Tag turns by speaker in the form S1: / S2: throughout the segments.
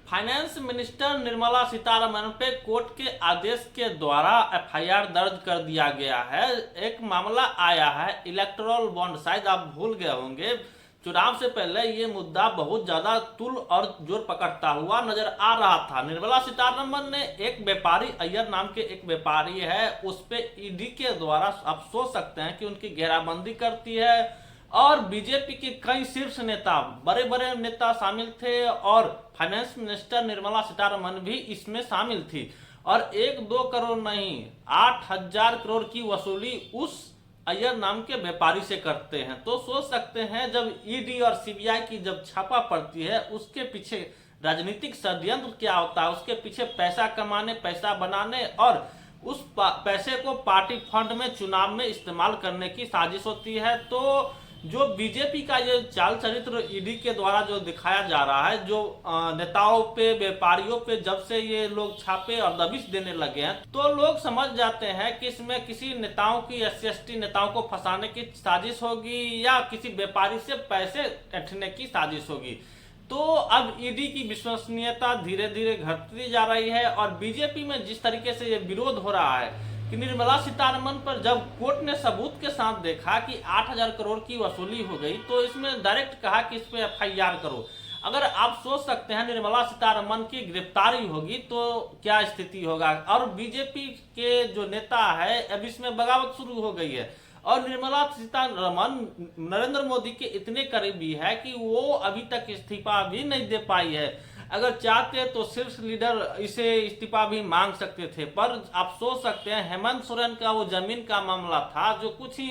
S1: Finance minister Nirmala Sitharaman पे court के आदेश के द्वारा एफआईआर दर्ज कर दिया गया है। एक मामला आया है इलेक्टोरल बॉन्ड, शायद आप भूल गए होंगे। चुनाव से पहले ये मुद्दा बहुत ज्यादा तुल और जोर पकड़ता हुआ नजर आ रहा था। निर्मला सीतारमण ने एक व्यापारी, अय्यर नाम के एक व्यापारी है, उस पे ईडी के द्वारा आप सोच सकते हैं कि उनकी घेराबंदी करती है और बीजेपी के कई शीर्ष नेता, बड़े बड़े नेता शामिल थे और फाइनेंस मिनिस्टर निर्मला सीतारमण भी इसमें शामिल थी। और 1-2 करोड़ नहीं, 8,000 करोड़ की वसूली उस अय्यर नाम के व्यापारी से करते हैं। तो सोच सकते हैं जब ईडी और सीबीआई की जब छापा पड़ती है, उसके पीछे राजनीतिक षड्यंत्र क्या होता है, उसके पीछे पैसा कमाने, पैसा बनाने और उस पैसे को पार्टी फंड में चुनाव में इस्तेमाल करने की साजिश होती है। तो जो बीजेपी का ये चाल चरित्र ईडी के द्वारा जो दिखाया जा रहा है, जो नेताओं पे, व्यापारियों पे जब से ये लोग छापे और दबिश देने लगे हैं, तो लोग समझ जाते हैं कि इसमें किसी नेताओं की, SC/ST नेताओं को फंसाने की साजिश होगी या किसी व्यापारी से पैसे ऐंठने की साजिश होगी। तो अब ईडी की विश्वसनीयता धीरे धीरे घटती जा रही है और बीजेपी में जिस तरीके से ये विरोध हो रहा है कि निर्मला सीतारमण पर जब कोर्ट ने सबूत के साथ देखा कि 8,000 करोड़ की वसूली हो गई, तो इसमें डायरेक्ट कहा कि इस पे एफआईआर करो। अगर आप सोच सकते हैं निर्मला सीतारमण की गिरफ्तारी होगी तो क्या स्थिति होगा। और बीजेपी के जो नेता है, अब इसमें बगावत शुरू हो गई है और निर्मला सीतारमण नरेंद्र मोदी के इतने करीबी है कि वो अभी तक इस्तीफा भी नहीं दे पाई है। अगर चाहते तो शीर्ष लीडर इसे इस्तीफा भी मांग सकते थे, पर आप सोच सकते हैं हेमंत सोरेन का वो जमीन का मामला था जो कुछ ही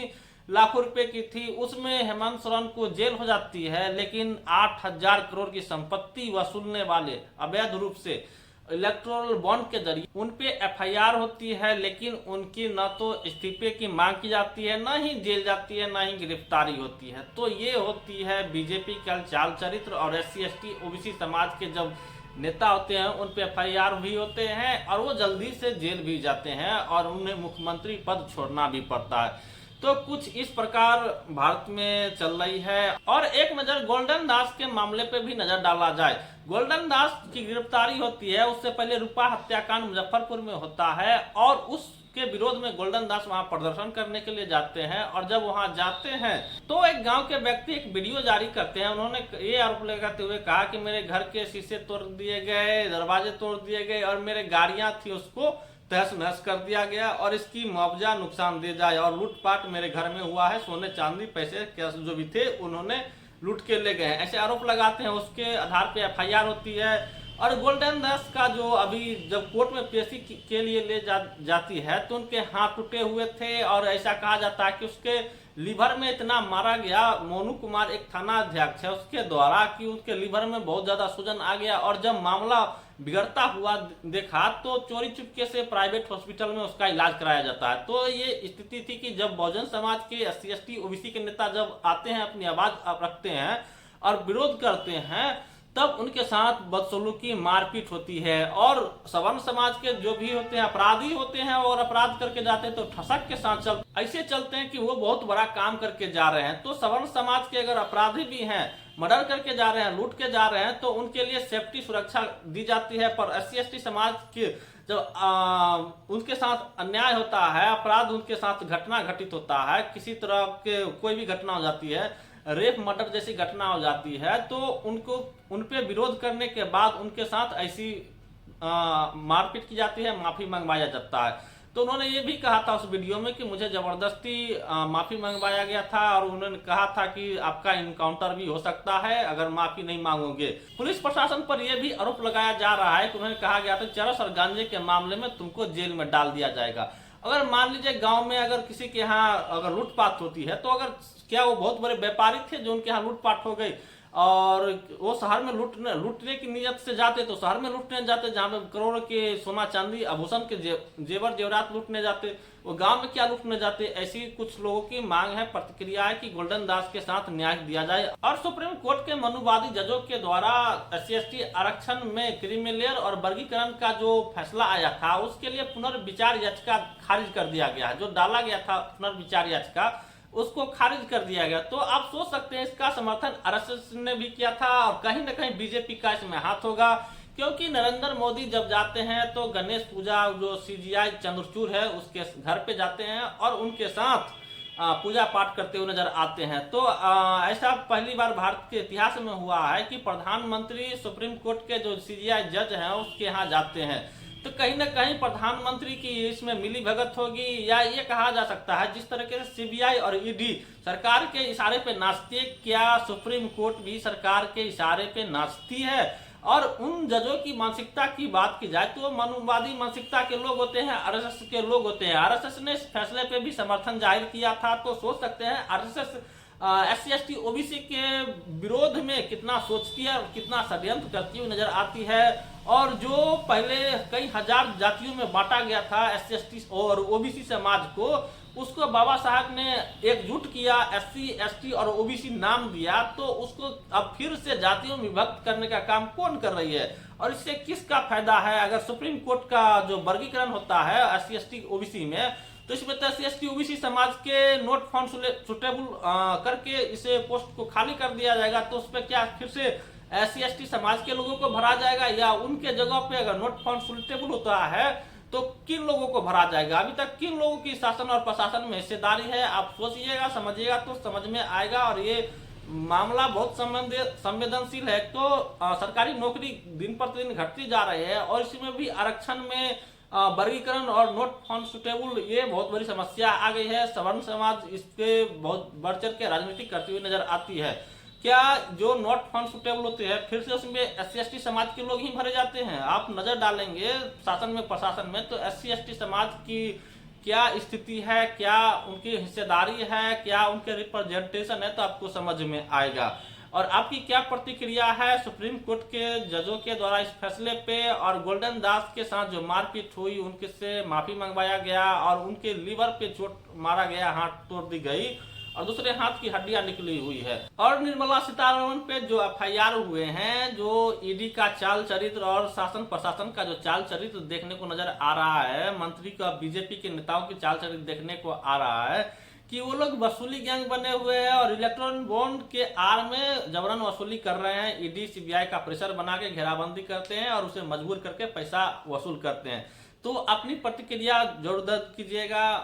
S1: लाखों रुपए की थी, उसमें हेमंत सोरेन को जेल हो जाती है, लेकिन 8,000 करोड़ की संपत्ति वसूलने वाले अवैध रूप से इलेक्टोरल बॉन्ड के जरिए उन पे एफआईआर होती है, लेकिन उनकी न तो इस्तीफे की मांग की जाती है, न ही जेल जाती है, न ही गिरफ्तारी होती है। तो ये होती है बीजेपी का चाल चरित्र। और SC/ST OBC समाज के जब नेता होते हैं उन पे एफआईआर भी होते हैं और वो जल्दी से जेल भी जाते हैं और उन्हें मुख्यमंत्री पद छोड़ना भी पड़ता है। तो कुछ इस प्रकार भारत में चल रही है। और एक नजर गोल्डन दास के मामले पे भी नजर डाला जाए। गोल्डन दास की गिरफ्तारी होती है, उससे पहले रूपा हत्याकांड मुजफ्फरपुर में होता है और उसके विरोध में गोल्डन दास वहां प्रदर्शन करने के लिए जाते हैं। और जब वहां जाते हैं तो एक गांव के व्यक्ति एक वीडियो जारी करते हैं। उन्होंने ये आरोप लगाते हुए कहा कि मेरे घर के शीशे तोड़ दिए गए, दरवाजे तोड़ दिए गए और मेरे गाड़ियां थी उसको तहस नहस कर दिया गया और इसकी मुआवजा नुकसान दे जाए और लूटपाट मेरे घर में हुआ है, सोने चांदी पैसे कैश जो भी थे उन्होंने लूट के ले गए, ऐसे आरोप लगाते हैं। उसके आधार पे एफआईआर होती है। और गोल्डन दास का जो अभी जब कोर्ट में पेशी के लिए ले जाती है तो उनके हाथ टूटे हुए थे और ऐसा कहा जाता है कि उसके लीवर में इतना मारा गया, मोनू कुमार एक थाना अध्यक्ष है उसके द्वारा, कि उसके लीवर में बहुत ज्यादा सूजन आ गया और जब मामला बिगड़ता हुआ देखा तो चोरी चुपके से प्राइवेट हॉस्पिटल में उसका इलाज कराया जाता है। तो ये स्थिति थी कि जब बहुजन समाज के SC/ST OBC के नेता जब आते हैं, अपनी आवाज रखते हैं और विरोध करते हैं, तब उनके साथ बदसलूकी, मारपीट होती है। और सवर्ण समाज के जो भी होते हैं, अपराधी होते हैं और अपराध करके जाते हैं तो ठसक के साथ ऐसे चलते हैं कि वो बहुत बड़ा काम करके जा रहे हैं। तो सवर्ण समाज के अगर अपराधी भी हैं, मर्डर करके जा रहे हैं, लूट के जा रहे हैं, तो उनके लिए सेफ्टी सुरक्षा दी जाती है। पर SC/ST समाज के जब उनके साथ अन्याय होता है, अपराध उनके साथ घटना घटित होता है, किसी तरह के कोई भी घटना हो जाती है, रेप मर्डर जैसी घटना हो जाती है, तो उनको उन पे विरोध करने के बाद उनके साथ ऐसी मारपीट की जाती है, माफी मंगवाया जाता है। तो उन्होंने ये भी कहा था उस वीडियो में कि मुझे जबरदस्ती माफी मंगवाया गया था और उन्होंने कहा था कि आपका इनकाउंटर भी हो सकता है अगर माफी नहीं मांगोगे। पुलिस प्रशासन पर यह भी आरोप लगाया जा रहा है कि उन्होंने कहा गया था चरस और गांजे के मामले में तुमको जेल में डाल दिया जाएगा। अगर मान लीजिए गांव में अगर किसी के यहाँ अगर लूटपाट होती है, तो अगर क्या वो बहुत बड़े व्यापारी थे जो उनके यहाँ लूटपाट हो गई और वो शहर में लूटने की नीयत से जाते, तो शहर में लूटने जाते जहाँ पे करोड़ों के सोना चांदी आभूषण के जेवर जेवरात लूटने जाते, वो गांव में क्या लूटने जाते। ऐसी कुछ लोगों की मांग है, प्रतिक्रिया है कि गोल्डन दास के साथ न्याय दिया जाए। और सुप्रीम कोर्ट के मनुवादी जजों के द्वारा SC/ST आरक्षण में क्रीमी और वर्गीकरण का जो फैसला आया था उसके लिए पुनर्विचार याचिका खारिज कर दिया गया है। जो डाला गया था पुनर्विचार याचिका उसको खारिज कर दिया गया। तो आप सोच सकते हैं इसका समर्थन RSS ने भी किया था और कहीं ना कहीं बीजेपी का इसमें हाथ होगा क्योंकि नरेंद्र मोदी जब जाते हैं तो गणेश पूजा जो सीजीआई चंद्रचूड़ है उसके घर पे जाते हैं और उनके साथ पूजा पाठ करते हुए नजर आते हैं। तो ऐसा पहली बार भारत के इतिहास में हुआ है कि प्रधानमंत्री सुप्रीम कोर्ट के जो सीजीआई जज हैं उसके यहाँ जाते हैं। तो कहीं ना कहीं प्रधानमंत्री की इसमें मिली भगत होगी, या ये कहा जा सकता है जिस तरीके से सीबीआई और ईडी सरकार के इशारे पे नाचती है, क्या सुप्रीम कोर्ट भी सरकार के इशारे पे नाचती है? और उन जजों की मानसिकता की बात की जाए तो मनुवादी मानसिकता के लोग होते हैं, आरएसएस के लोग होते हैं। आरएसएस ने इस फैसले पे भी समर्थन जाहिर किया था, तो सोच सकते हैं आरएसएस SC ST OBC के विरोध में कितना सोचती है और कितना षड्यंत्र करती हुई नजर आती है। और जो पहले कई हजार जातियों में बांटा गया था SC ST और OBC समाज को, उसको बाबा साहब ने एकजुट किया, SC ST और OBC नाम दिया, तो उसको अब फिर से जातियों में विभक्त करने का काम कौन कर रही है और इससे किसका फायदा है? अगर सुप्रीम कोर्ट का जो वर्गीकरण होता है SC ST OBC में, तो इसमें तो SC ST OBC समाज के नोट फाउंड सुटेबल करके इसे पोस्ट को खाली कर दिया जाएगा, तो उस पर क्या फिर से SC ST समाज के लोगों को भरा जाएगा, या उनके जगह पे अगर नोट फाउंड सुटेबल होता है तो किन लोगों को भरा जाएगा? अभी तक किन लोगों की शासन और प्रशासन में हिस्सेदारी है? आप सोचिएगा, समझिएगा तो समझ में आएगा। और ये मामला बहुत संवेदनशील है। तो सरकारी नौकरी दिन प्रतिदिन घटती जा रही है और इसमें भी आरक्षण में वर्गीकरण और नॉट फाउंड सुटेबल, ये बहुत बड़ी समस्या आ गई है। सवर्ण समाज इसके बहुत बढ़ चढ़ के राजनीति करती हुई नजर आती है। क्या जो नॉट फाउंड सुटेबल होते हैं फिर से उसमें SC ST समाज के लोग ही भरे जाते हैं? आप नजर डालेंगे शासन में प्रशासन में, तो SC ST समाज की क्या स्थिति है, क्या उनकी हिस्सेदारी है, क्या उनके रिप्रेजेंटेशन है, तो आपको समझ में आएगा। और आपकी क्या प्रतिक्रिया है सुप्रीम कोर्ट के जजों के द्वारा इस फैसले पे? और गोल्डन दास के साथ जो मारपीट हुई, उनके से माफी मंगवाया गया और उनके लीवर पे चोट मारा गया, हाथ तोड़ दी गई और दूसरे हाथ की हड्डियां निकली हुई है। और निर्मला सीतारमण पे जो FIR हुए हैं, जो ईडी का चाल चरित्र और शासन प्रशासन का जो चाल चरित्र देखने को नजर आ रहा है, मंत्री का बीजेपी के नेताओं की चाल चरित्र देखने को आ रहा है कि वो लोग वसूली गैंग बने हुए हैं और इलेक्ट्रॉनिक बॉन्ड के आड़ में जबरन वसूली कर रहे हैं। ईडी CBI का प्रेशर बना के घेराबंदी करते हैं और उसे मजबूर करके पैसा वसूल करते हैं। तो अपनी प्रतिक्रिया जरूर दर्ज कीजिएगा।